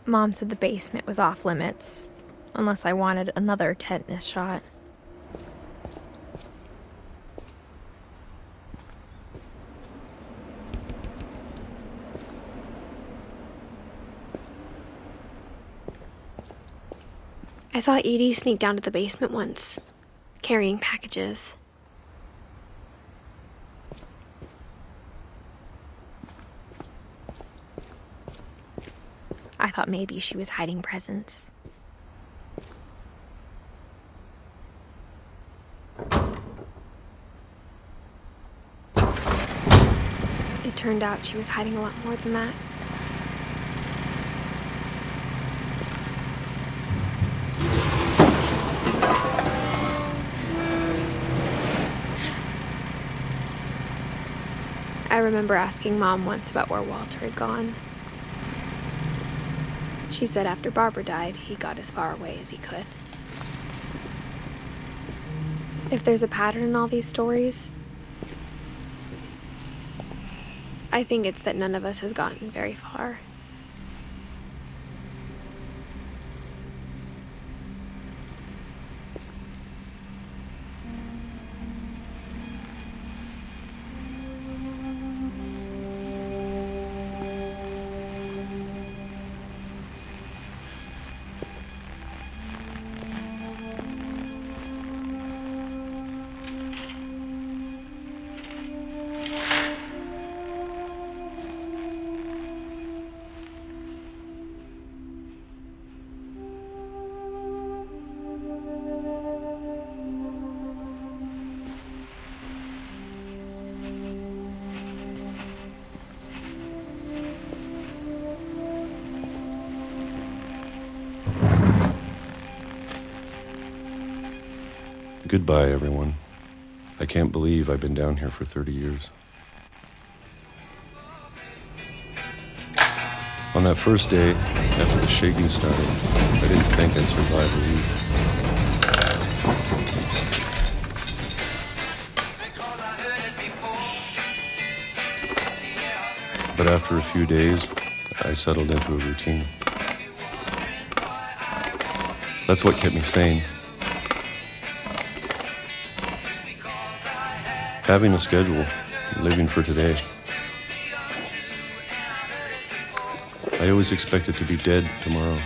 Mom said the basement was off limits, unless I wanted another tetanus shot. I saw Edie sneak down to the basement once, carrying packages. I thought maybe she was hiding presents. It turned out she was hiding a lot more than that. I remember asking Mom once about where Walter had gone. She said after Barbara died, he got as far away as he could. If there's a pattern in all these stories, I think it's that none of us has gotten very far. Goodbye, everyone. I can't believe I've been down here for 30 years. On that first day, after the shaking started, I didn't think I'd survive a week. But after a few days, I settled into a routine. That's what kept me sane. Having a schedule, living for today. I always expected to be dead tomorrow.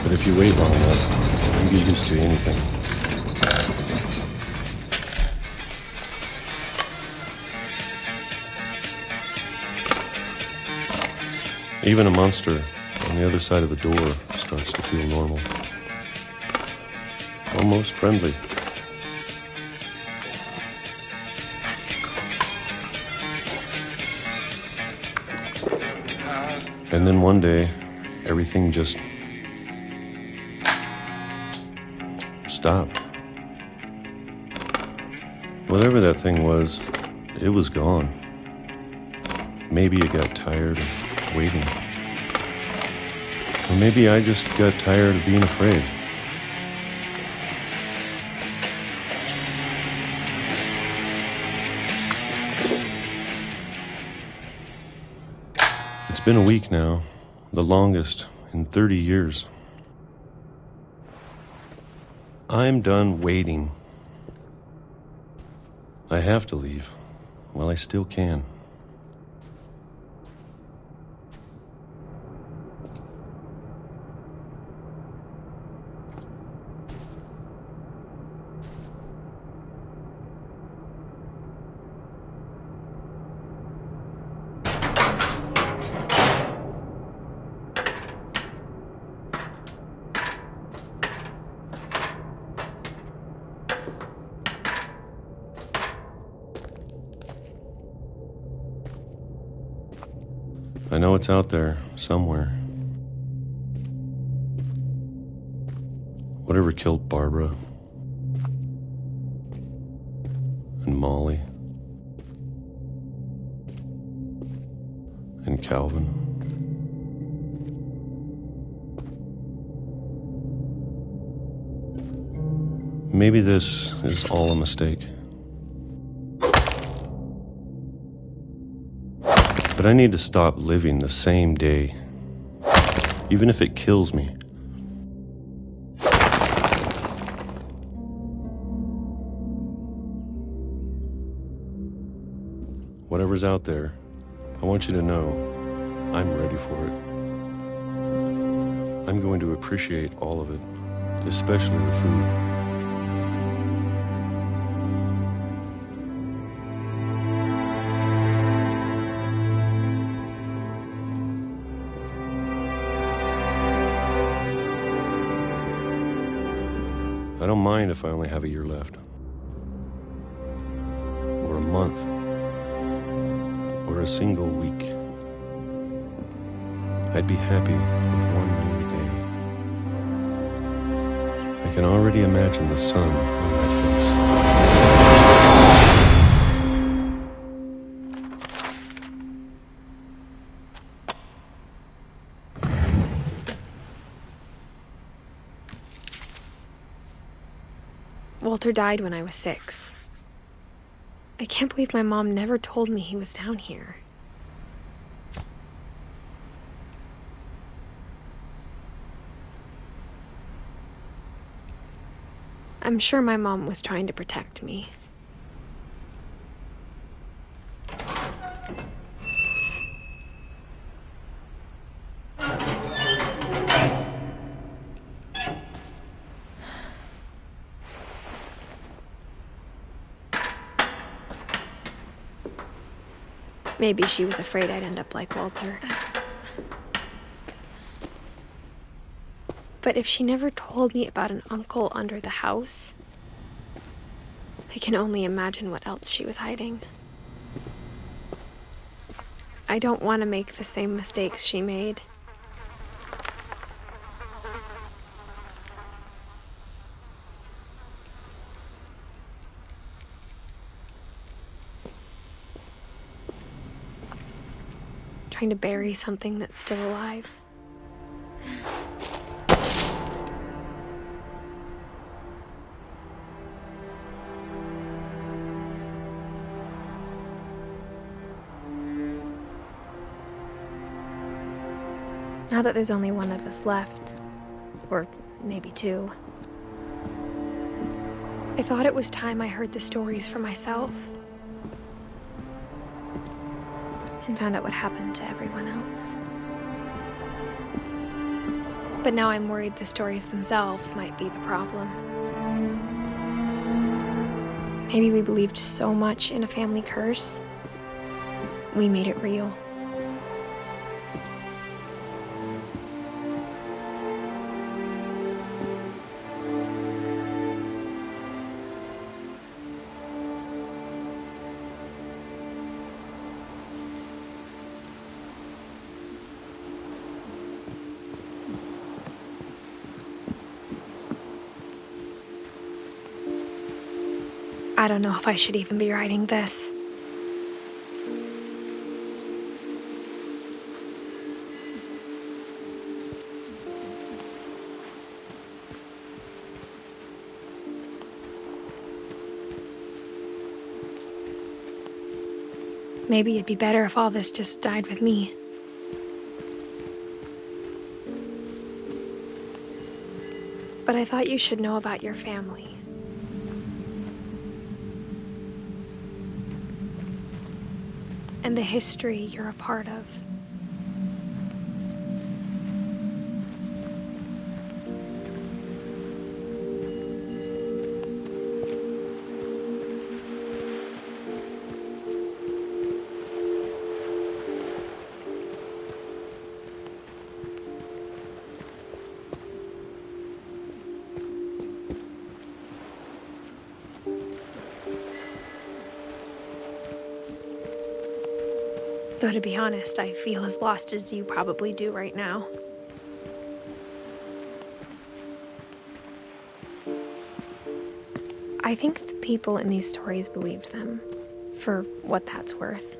But if you wait long enough, you get used to anything. Even a monster on the other side of the door starts to feel normal. Almost friendly. And then one day, everything just stopped. Whatever that thing was, it was gone. Maybe it got tired of waiting. Or maybe I just got tired of being afraid. It's been a week now, the longest in 30 years. I'm done waiting. I have to leave while I still can. I know it's out there, somewhere. Whatever killed Barbara and Molly and Calvin. Maybe this is all a mistake. But But I need to stop living the same day, even if it kills me. Whatever's out there, I want you to know I'm ready for it. I'm going to appreciate all of it, especially the food. I don't mind if I only have a year left, or a month, or a single week. I'd be happy with one new day. I can already imagine the sun on my face. Walter died when I was 6. I can't believe my mom never told me he was down here. I'm sure my mom was trying to protect me. Maybe she was afraid I'd end up like Walter. But if she never told me about an uncle under the house, I can only imagine what else she was hiding. I don't want to make the same mistakes she made. Trying to bury something that's still alive. Now that there's only one of us left, or maybe 2, I thought it was time I heard the stories for myself and found out what happened to everyone else. But now I'm worried the stories themselves might be the problem. Maybe we believed so much in a family curse, we made it real. I don't know if I should even be writing this. Maybe it'd be better if all this just died with me. But I thought you should know about your family. And the history you're a part of. Though to be honest, I feel as lost as you probably do right now. I think the people in these stories believed them, for what that's worth.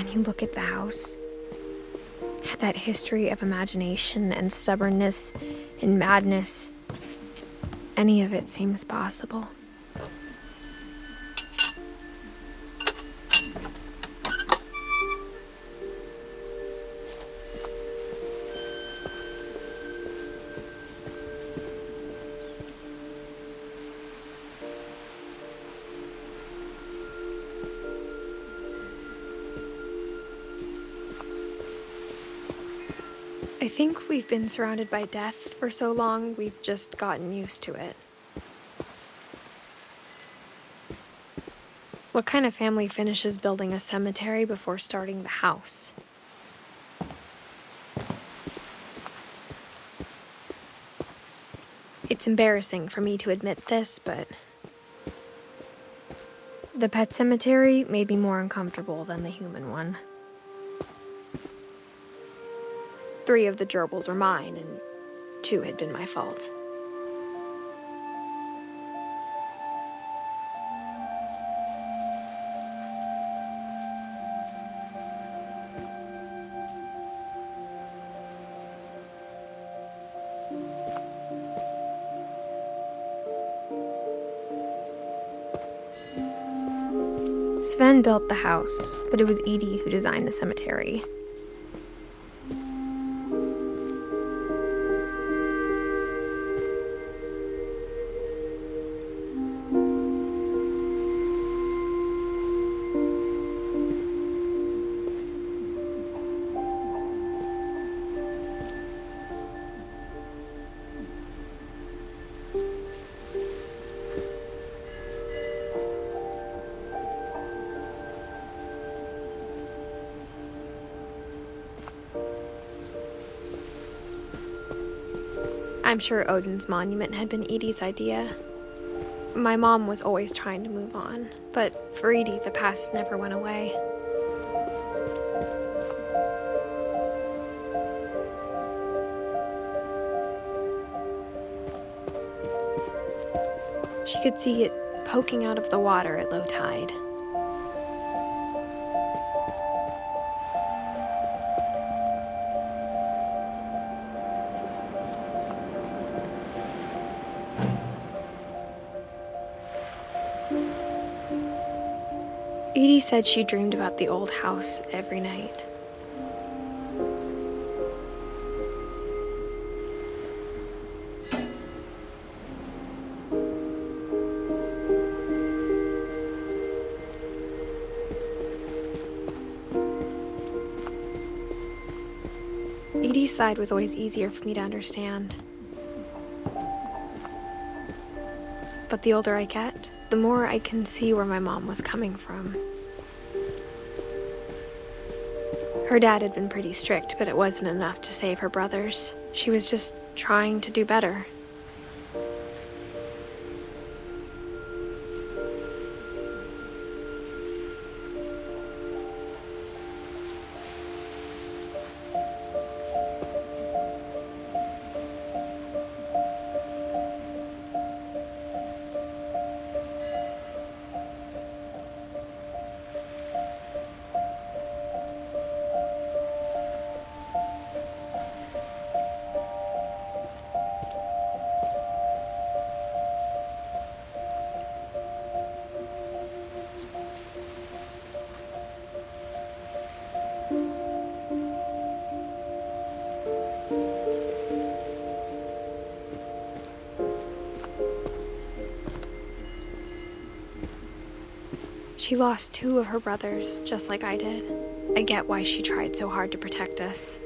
when you look at the house, had that history of imagination and stubbornness and madness, any of it seems possible. I think we've been surrounded by death for so long, we've just gotten used to it. What kind of family finishes building a cemetery before starting the house? It's embarrassing for me to admit this, but the pet cemetery made me more uncomfortable than the human one. 3 of the gerbils were mine, and 2 had been my fault. Sven built the house, but it was Edie who designed the cemetery. I'm sure Odin's monument had been Edie's idea. My mom was always trying to move on, but for Edie, the past never went away. She could see it poking out of the water at low tide. Edie said she dreamed about the old house every night. Edie's side was always easier for me to understand. But the older I get, the more I can see where my mom was coming from. Her dad had been pretty strict, but it wasn't enough to save her brothers. She was just trying to do better. She lost 2 of her brothers, just like I did. I get why she tried so hard to protect us.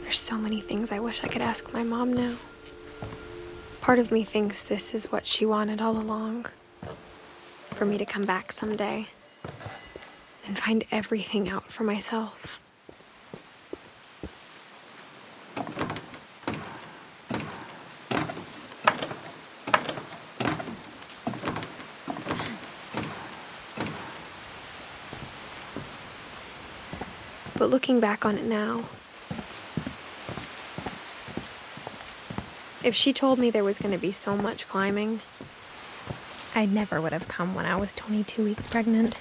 There's so many things I wish I could ask my mom now. Part of me thinks this is what she wanted all along. For me to come back someday and find everything out for myself. But looking back on it now, if she told me there was going to be so much climbing, I never would have come when I was 22 weeks pregnant.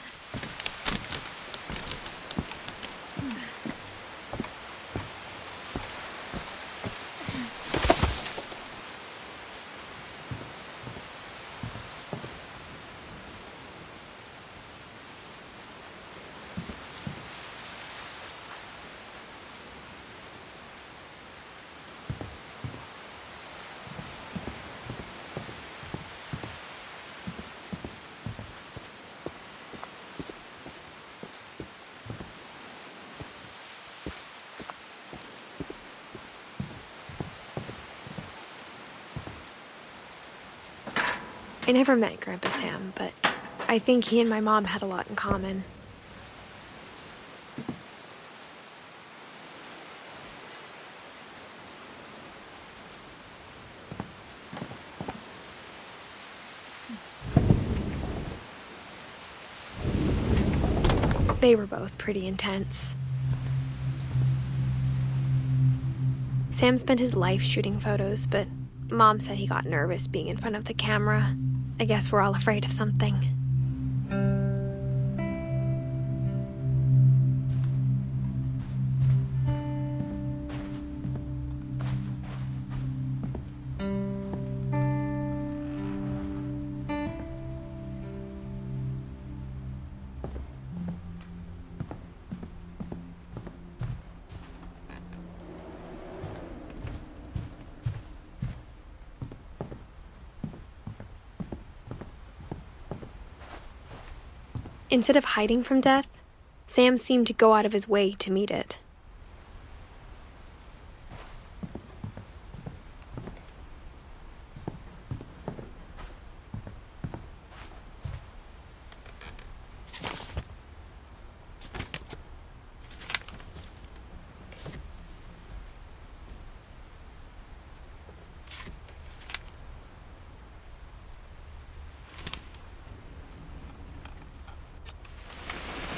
I never met Grandpa Sam, but I think he and my mom had a lot in common. They were both pretty intense. Sam spent his life shooting photos, but Mom said he got nervous being in front of the camera. I guess we're all afraid of something. Instead of hiding from death, Sam seemed to go out of his way to meet it.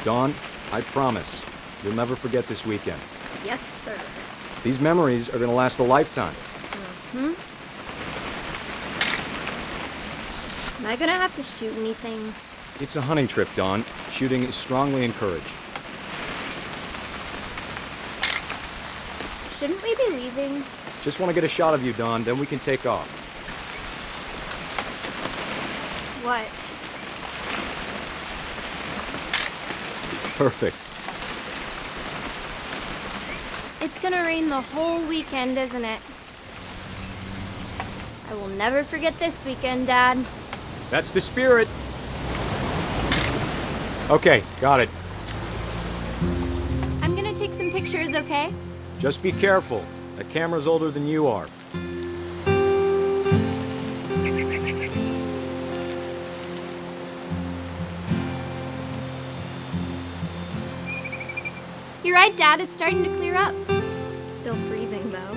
Dawn, I promise, you'll never forget this weekend. Yes, sir. These memories are gonna last a lifetime. Am I gonna have to shoot anything? It's a hunting trip, Dawn. Shooting is strongly encouraged. Shouldn't we be leaving? Just want to get a shot of you, Dawn, then we can take off. What? Perfect. It's gonna rain the whole weekend, isn't it? I will never forget this weekend, Dad. That's the spirit. Okay, got it. I'm gonna take some pictures, okay? Just be careful. That camera's older than you are. You're right, Dad. It's starting to clear up. Still freezing, though.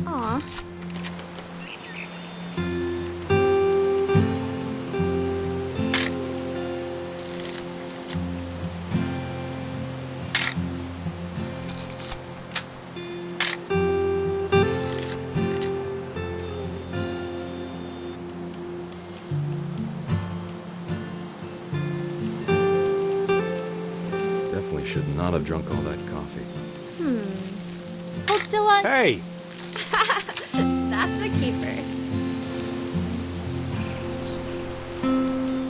Aw. Definitely should not have drunk all that coffee. Hold still while Look! Hey! That's a keeper.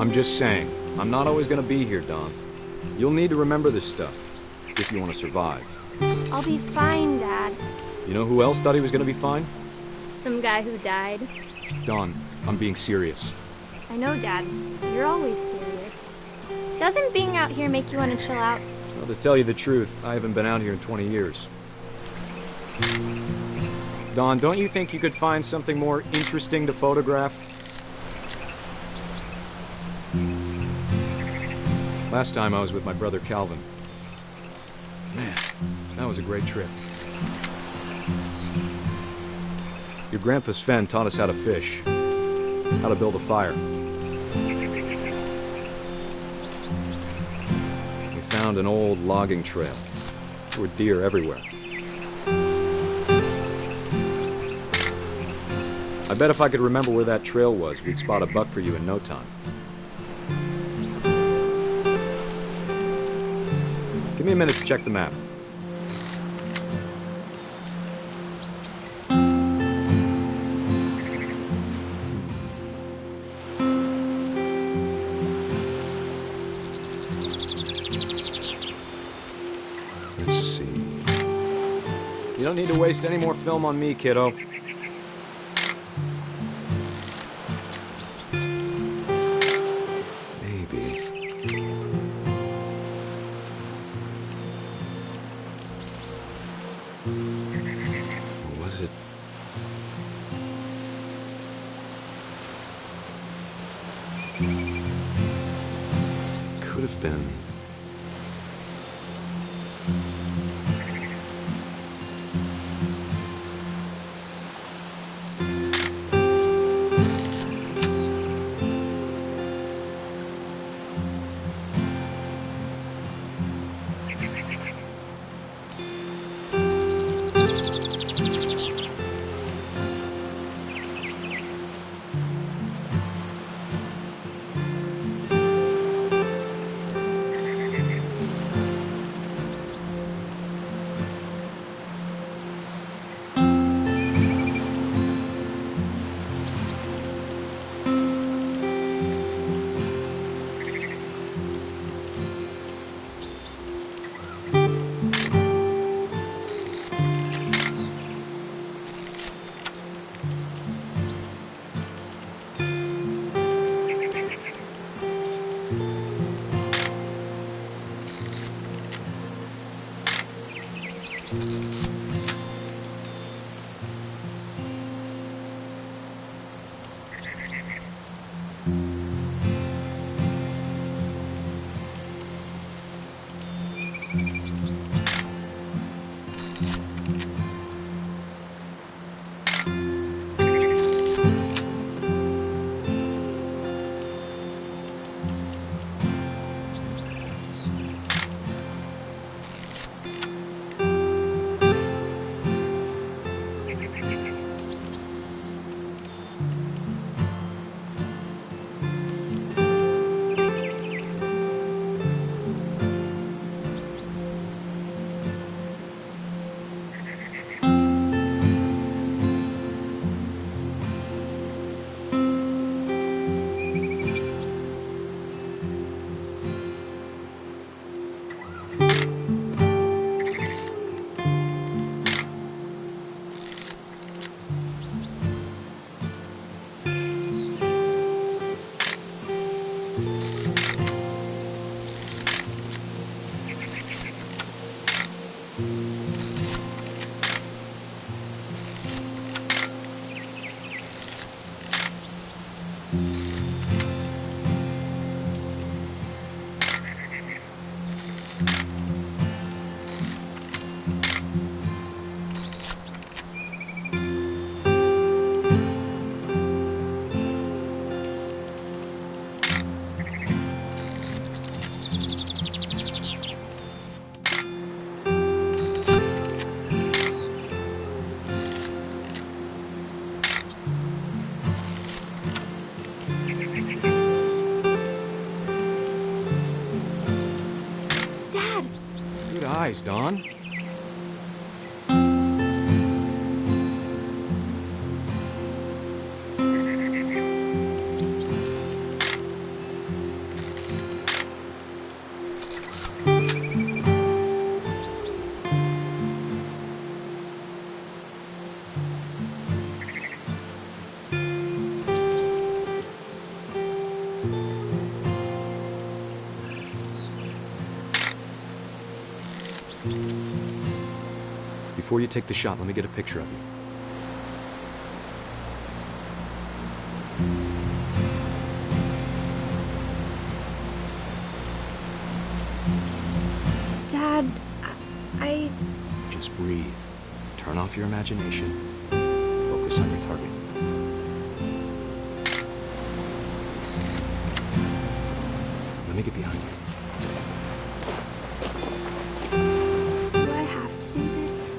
I'm just saying, I'm not always gonna be here, Don. You'll need to remember this stuff, if you want to survive. I'll be fine, Dad. You know who else thought he was gonna be fine? Some guy who died. Don, I'm being serious. I know, Dad. You're always serious. Doesn't being out here make you want to chill out? Well, to tell you the truth, I haven't been out here in 20 years. Don, don't you think you could find something more interesting to photograph? Last time I was with my brother Calvin. Man, that was a great trip. Your grandpa Sven taught us how to fish, how to build a fire. We found an old logging trail. There were deer everywhere. I bet if I could remember where that trail was, we'd spot a buck for you in no time. Give me a minute to check the map. Let's see. You don't need to waste any more film on me, kiddo. Maybe. Or was it? Could have been. Dad! Good eyes, Don. Before you take the shot, let me get a picture of you. Dad, I... Just breathe. Turn off your imagination. Focus on your target. Let me get behind you. Do I have to do this?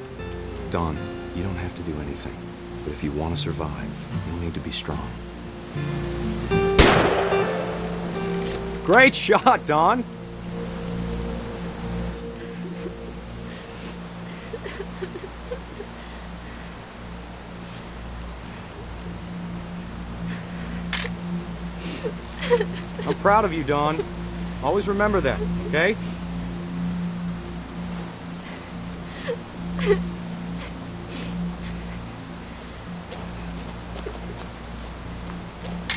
Dawn, you don't have to do anything. But if you want to survive, you'll need to be strong. Great shot, Dawn! I'm proud of you, Dawn. Always remember that, okay?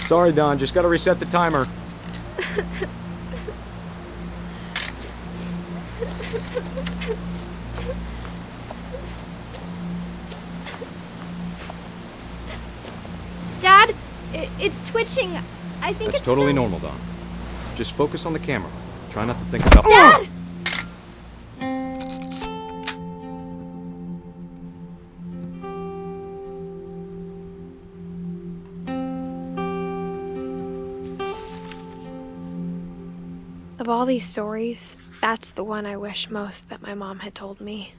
Sorry, Dawn. Just gotta reset the timer. Dad, it's twitching. I think That's it's totally so- normal, Dawn. Just focus on the camera. Try not to think about— Dad! Of all these stories, that's the one I wish most that my mom had told me.